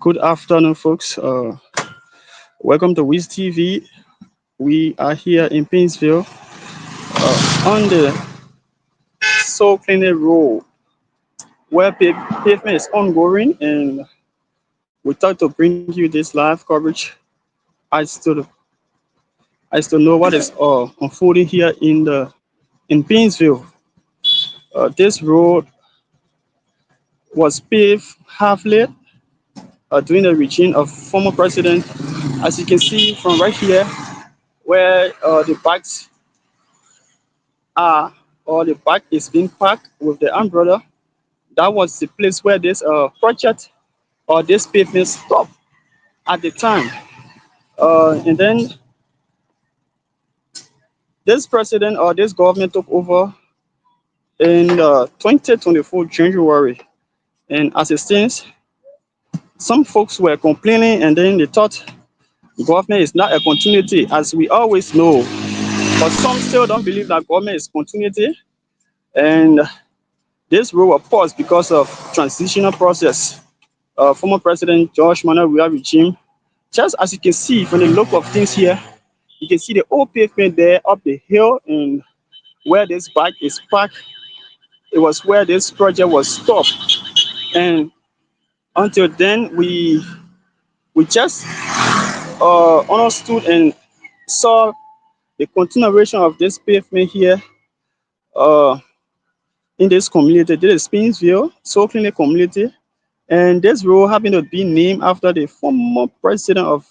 Good afternoon, folks. Welcome to WIZZ TV. We are here in Paynesville on the Soul Cleaning Road where pavement is ongoing, and we thought to bring you this live coverage. I still, I still know what is unfolding here in Paynesville. This road was paved half lit during the regime of former president. As you can see from right here, where the bikes are or the bike is being parked with the umbrella. That was the place where this project or this pavement stopped at the time. And then this president or this government took over in 2024 January. And as it stands, some folks were complaining, and then they thought government is not a continuity, as we always know. But some still don't believe that government is continuity. And this rule was paused because of transitional process. Former President George Manuel regime. Just as you can see from the look of things here, you can see the old pavement there up the hill, and where this bike is parked, it was where this project was stopped. And until then, we just understood and saw the continuation of this pavement here uh, in this community. This is Paynesville, Soul Cleaning community. And this road happened to be named after the former president of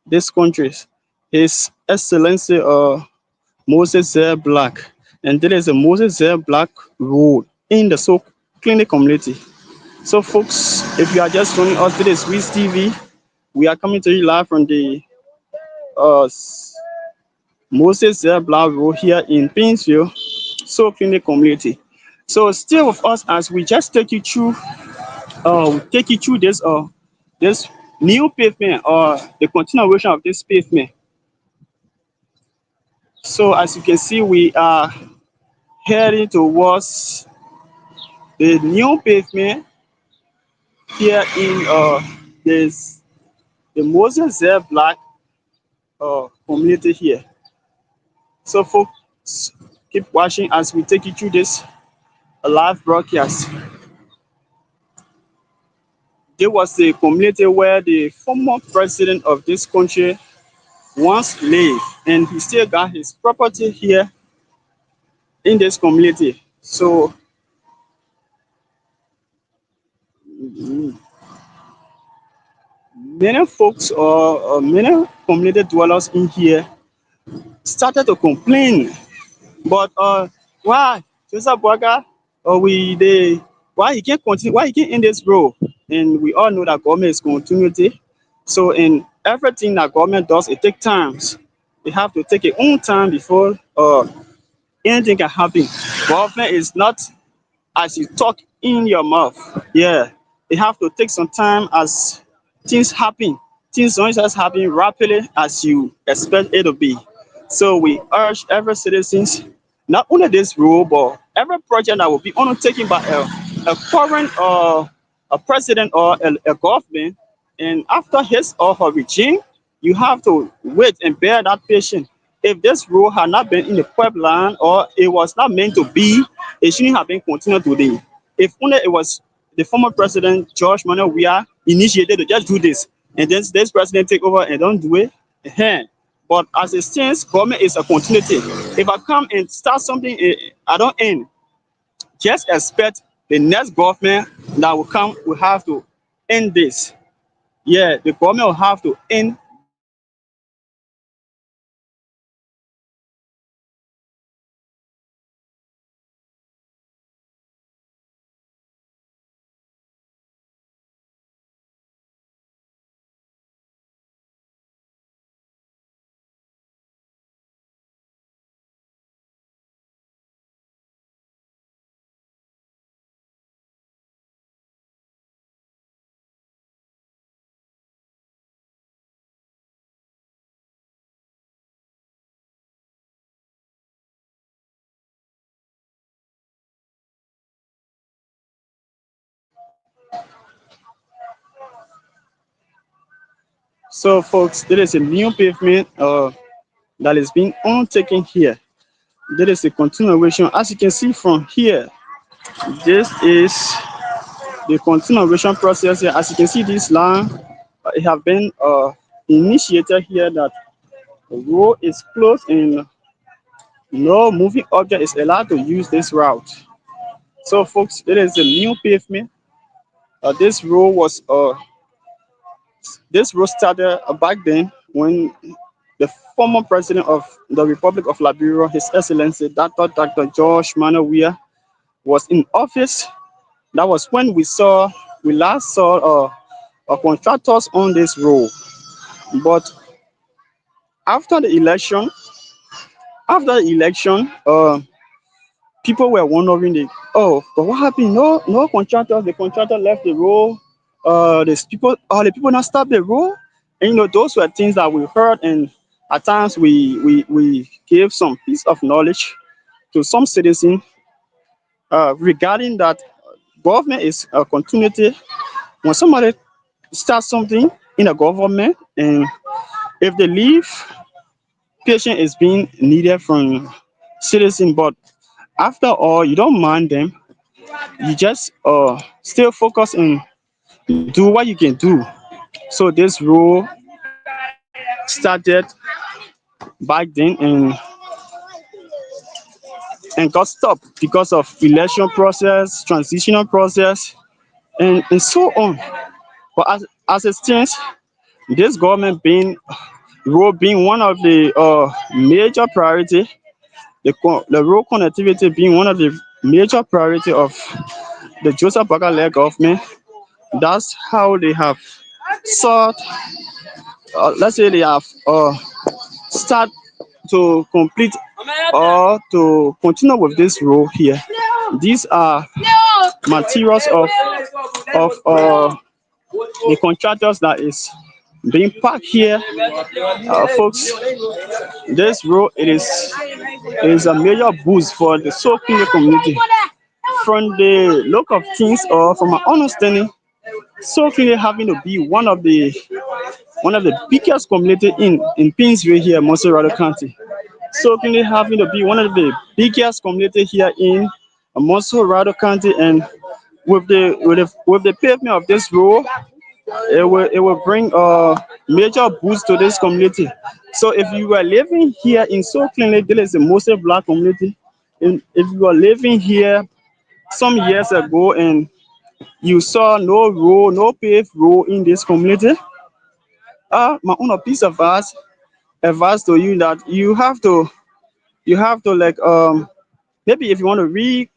this country, His Excellency Moses Z. Black. And there is a Moses Z. Black Road in the Soul Clinic community. So, folks, if you are just joining us, this is WIZZ TV. We are coming to you live from the uh, Moses Z. Black Road here in Paynesville, Soul Clinic community. So, still with us as we just take you through this new pavement or the continuation of this pavement. So as you can see, we are heading towards the new pavement here in this the Moses Z Black community here. So folks, keep watching as we take you through this live broadcast. There was a community where the former president of this country once lived, and he still got his property here in this community. So many folks or many community dwellers in here started to complain. But why, Joseph Boaga, we they why he can't continue, why he can't end this road? And we all know that government is continuity. So in everything that government does, it takes times. They have to take its own time before anything can happen. Government is not as you talk in your mouth. Yeah, they have to take some time as things happen. Things don't just happen rapidly as you expect it to be. So we urge every citizens, not only this rule, but every project that will be undertaken by a current a president or a government, and after his or her regime, you have to wait and bear that patience. If this rule had not been in the pipeline or it was not meant to be, it shouldn't have been continued today. If only it was the former president George Manuel Weah initiated to just do this, and then this president take over and don't do it. But as it stands, government is a continuity. If I come and start something, I don't end. Just expect the next government that will come will have to end this. Yeah, the government will have to end this project or this pavement or this So, folks, there is a new pavement that is being undertaken here. There is a continuation. As you can see from here, this is the continuation process here. As you can see, this line it have been initiated here that the road is closed and no moving object is allowed to use this route. So, folks, there is a new pavement. This road was this road started back then when the former president of the Republic of Liberia, His Excellency Dr. George Manuel Weah, was in office. That was when we last saw contractors on this road. But after the election, after the election, people were wondering, but what happened? No contractors. The contractor left the road. The people not stop the road. And those were things that we heard, and at times we gave some piece of knowledge to some citizens regarding that government is a continuity. When somebody starts something in a government, and if they leave, patience is being needed from citizens. But after all, you don't mind them. You just still focus and do what you can do. So this rule started back then and got stopped because of election process, transitional process, and so on. But as it stands, this government being road being one of the major priority, the road connectivity being one of the major priority of the Joseph Boakai government. That's how they have sought, let's say they have start to complete or to continue with this role here. These are materials of the contractors that is being packed here, folks. This road it is a major boost for the Sokoke community. From the look of things, or from my understanding, Sokoke having to be one of the biggest community in Paynesville here, Monterey County. Sokoke having to be one of the biggest community here in Monterey County, and with the pavement of this road, it will bring a major boost to this community. So if you are living here in Sokoke, this is a mostly black community. And if you are living here some years ago and you saw no road, no paved road in this community, my own piece of advice to you that you have to like maybe if you want to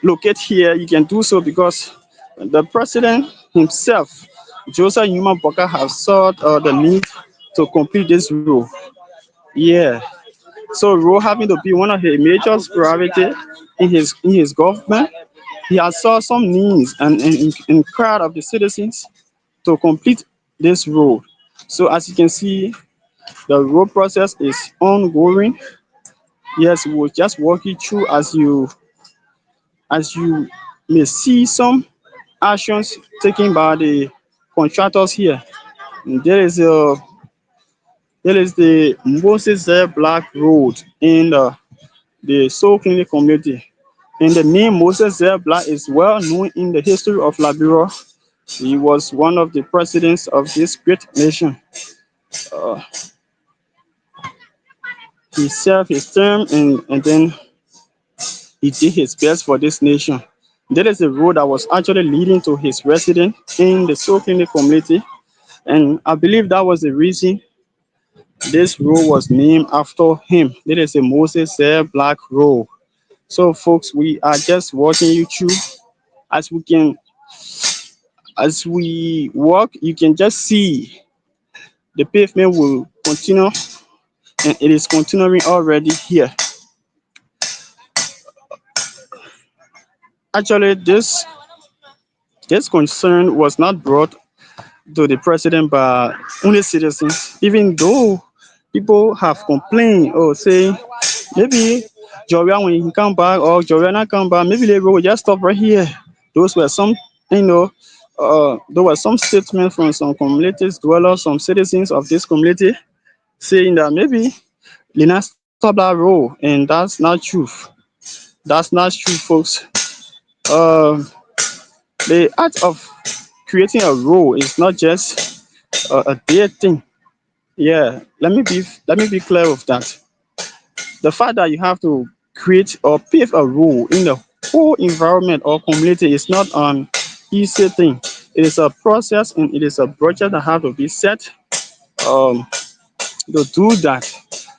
relocate here, you can do so, because the president himself, Joseph Newman Boakai, has sought the need to complete this role. Yeah. So road having to be one of his major priority in his government. He has saw some needs and crowd of the citizens to complete this road. So as you can see, the road process is ongoing. Yes, we'll just walk you through as you may see some actions taken by the contractors here. There is the Moses Black Road in the Soul Clinic community. And the name Moses Black is well known in the history of Liberia. He was one of the presidents of this great nation. Uh, he served his term, and then he did his best for this nation. There is a road that was actually leading to his residence in the Soul Clinic community. And I believe that was the reason this road was named after him. There is a Moses Black Road. So, folks, we are just walking you through as we can, as we walk. You can just see the pavement will continue, and it is continuing already here. Actually, this concern was not brought to the president by only citizens, even though people have complained or say maybe Joria when he come back or Joria not come back, maybe they will just stop right here. Those were some, you know, there were some statements from some communities dwellers, some citizens of this community, saying that maybe Lina stopped that road, and that's not truth. That's not true, folks. Uh, the act of creating a role is not just a day thing. Yeah, let me be clear with that. The fact that you have to create or pave a role in the whole environment or community is not an easy thing. It is a process and it is a budget that have to be set um, to do that.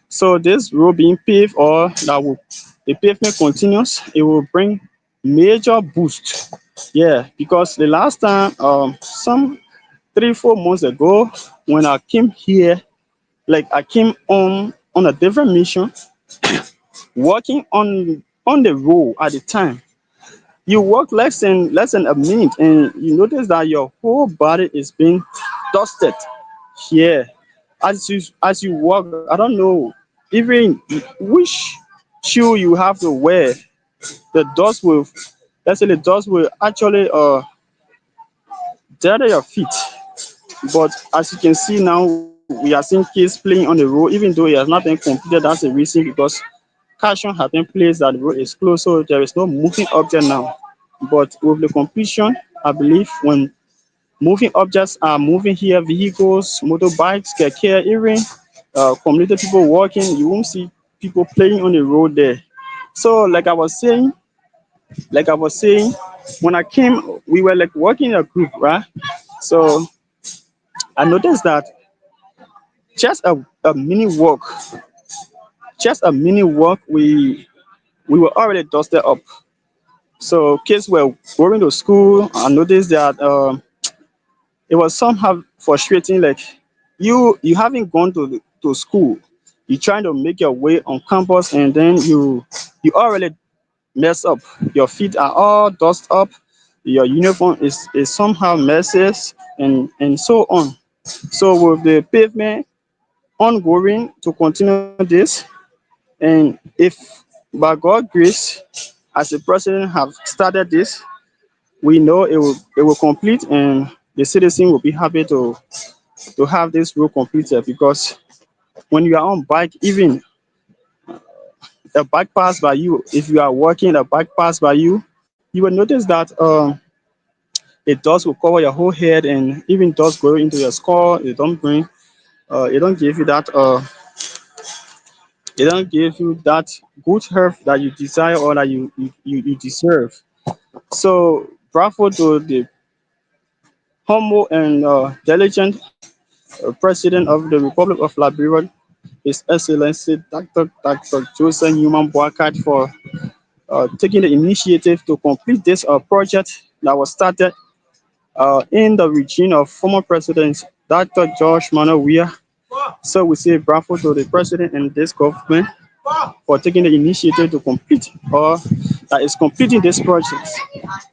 So this road being paved or that will the pavement continues, it will bring major boost. Yeah, because the last time some 3 4 months ago when I came here, like I came on a different mission, working on the road at the time. You work less than a minute and you notice that your whole body is being dusted. Yeah. As you walk, I don't know even which shoe you have to wear. The dust will let's say the dust will actually dirty your feet. But as you can see now, we are seeing kids playing on the road, even though it has not been completed. That's the reason because caution has been placed that the road is closed, so there is no moving object now. But with the completion, I believe when moving objects are moving here, vehicles, motorbikes, keke, even community people walking, you won't see people playing on the road there. So like I was saying, when I came, we were like working in a group, right? So I noticed that just a mini walk, just a mini walk, we were already dusted up. So kids were going to school. I noticed that it was somehow frustrating. Like you haven't gone to school. You're trying to make your way on campus, and then you already mess up. Your feet are all dust up. Your uniform is somehow messes and so on. So with the pavement ongoing to continue this, and if by God grace, as the president have started this, we know it will complete, and the citizen will be happy to have this road completed. Because when you are on bike, even a bike pass by you, if you are walking, a bike pass by you will notice that it dust will cover your whole head, and even dust go into your skull. It don't give you that good health that you desire or that you deserve. So bravo to the humble and diligent President of the Republic of Liberia, His Excellency Dr. Joseph Newman Boakat, for taking the initiative to complete this project that was started in the regime of former President Dr. George Manuel Weah. So we say bravo to the president and this government for taking the initiative to complete or that is completing this project.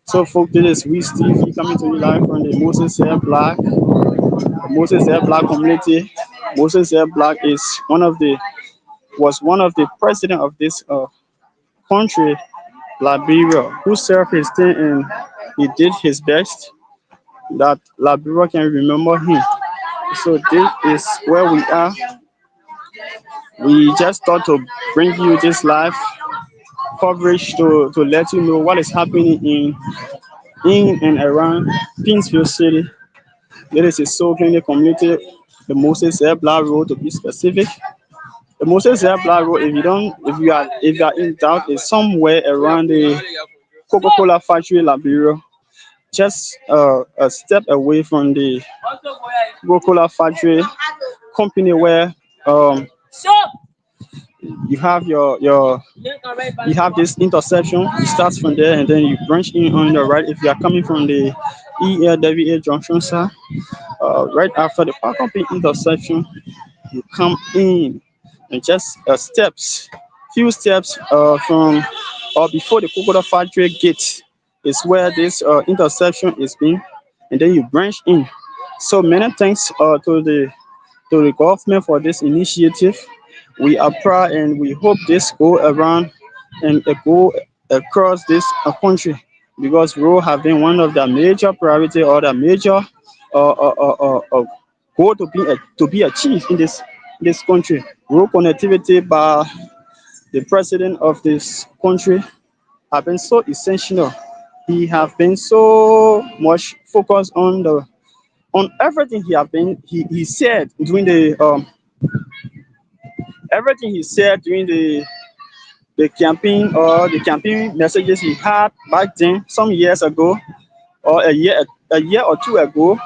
So folks, this is WIZZ TV coming to you live from the Moses Air Black community. Moses Air Black is one of the president of this country, Liberia, who served his time and he did his best that Liberia can remember him. So this is where we are. We just thought to bring you this live coverage to let you know what is happening in and around Paynesville City. There is a soul clinic community, the Moses Air Black Road to be specific. The Moses Air Black Road, if you are in doubt, is somewhere around the Coca-Cola factory, Liberia, just a step away from the Coca-Cola factory company where um, you have you have this intersection. You start from there and then you branch in on the right if you are coming from the ELWA junction, sir. Right after the park up intersection, you come in and just few steps from or before the coconut factory gate is where this intersection is being, and then you branch in. So many thanks to the government for this initiative. We are proud and we hope this go around and go across this country. because road have been one of the major priority or the major goal to be achieved in this country. Road connectivity by the president of this country have been so essential. He have been so much focused on everything he said during the everything he said during the campaign or the campaign messages he had back then some years ago or a year or two ago.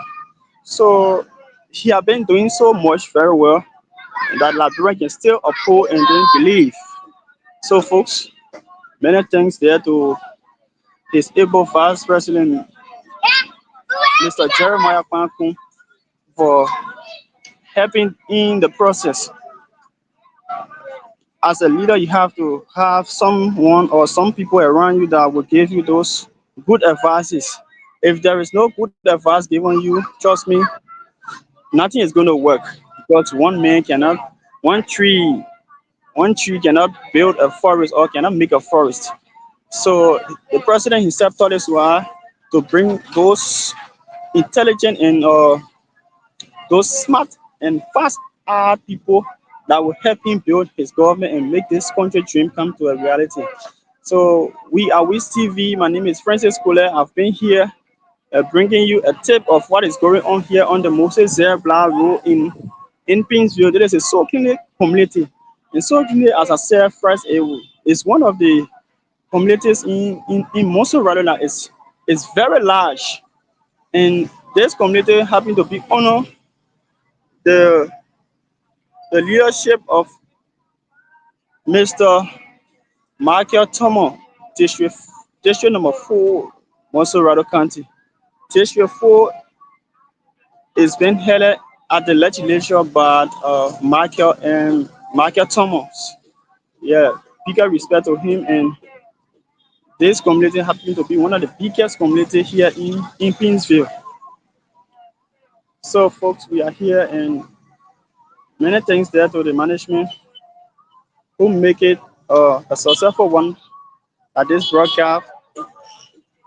So he have been doing so much very well that Liberia can still uphold and then believe. So folks, many thanks there to his able vice president Mr. Jeremiah Kwankun for helping in the process. As a leader, you have to have someone or some people around you that will give you those good advices. If there is no good advice given you, trust me, nothing is going to work because one tree, one tree cannot build a forest or cannot make a forest. So the president himself told us why to bring those intelligent and those smart and fast people that will help him build his government and make this country dream come to a reality. So we are WIZZ TV. My name is Francis Kolleh. I've been here bringing you a tip of what is going on here on the Moses Zerbla Road in Paynesville. There is a Sokine community. And Sokine, as I said first, is one of the communities in Montserrat that is very large. And this community happen to be honor the the leadership of Mr. Michael Tomo, District District number 4, Montserrat County. District 4 is being held at the legislature by Michael Thomas. Yeah, bigger respect to him, and this community happens to be one of the biggest community here in Paynesville. So folks, we are here and many thanks there to the management who make it a successful one that this broadcast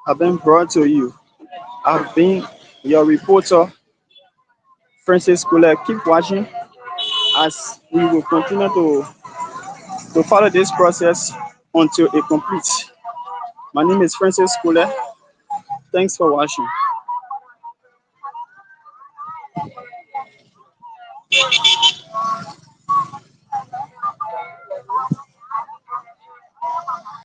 have been brought to you. I've been your reporter, Francis Kolleh. Keep watching as we will continue to follow this process until it completes. My name is Francis Kolleh. Thanks for watching.